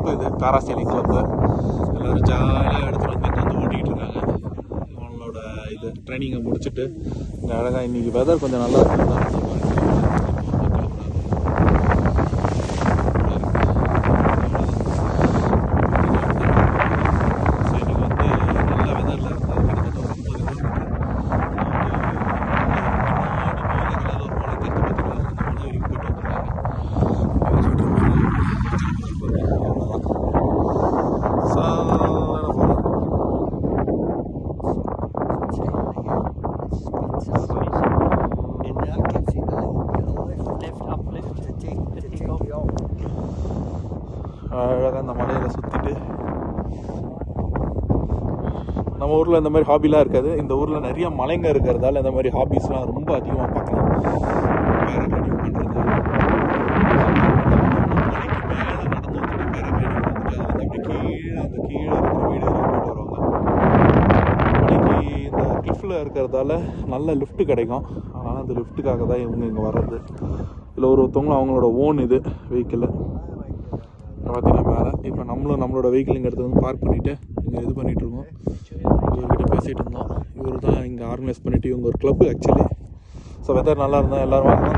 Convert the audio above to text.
Club, இது காராசேலி club. எல்லோரும் ஜாலியாக எடுத்துகிட்டு வந்து இங்கே வந்து ஓட்டிகிட்டு இருக்காங்க. அவங்களோட இது ட்ரைனிங்கை முடிச்சுட்டு இங்கே அழகாக இன்றைக்கி வெதர் கொஞ்சம் நல்லா இருக்கும். அழகாக அந்த மலையில் சுற்றிட்டு, நம்ம ஊரில் இந்த மாதிரி ஹாபிலாம் இருக்காது. இந்த ஊரில் நிறைய மலைங்க இருக்கிறதால இந்த மாதிரி ஹாபிஸ்லாம் ரொம்ப அதிகமாக பார்க்கலாம். பேராகிளைடிங் பண்ணுறது, மலைக்கு மேலே நடந்து வந்துட்டு பேராகிளைடிங் வந்துட்டு அது வந்து அப்படி கீழே அந்த கீழே இருக்கிற வீடுகளுக்கு போயிட்டு வருவாங்க. மலைக்கு இந்த கிளிஃபில் இருக்கிறதால நல்ல லிஃப்ட்டு கிடைக்கும். அதனால் அந்த லிஃப்ட்டுக்காக தான் இவங்க இங்கே வர்றது. இல்லை ஒருத்தவங்களும் அவங்களோட ஓன் இது வெஹிக்கிள் பார்த்தீங்கன்னா மேலே. இப்போ நம்மளோட வெஹிக்கிள் இங்கே எடுத்து வந்து பார்க் பண்ணிவிட்டு இங்கே இது பண்ணிகிட்ருக்கோம். இவர்கிட்ட பேசிகிட்டு இருந்தோம். இவர் தான் இங்கே ஆர்கனைஸ் பண்ணிவிட்டு இவங்க ஒரு கிளப்பு ஆக்சுவலி. ஸோ வெதர் நல்லா இருந்தால் எல்லோரும் வாங்க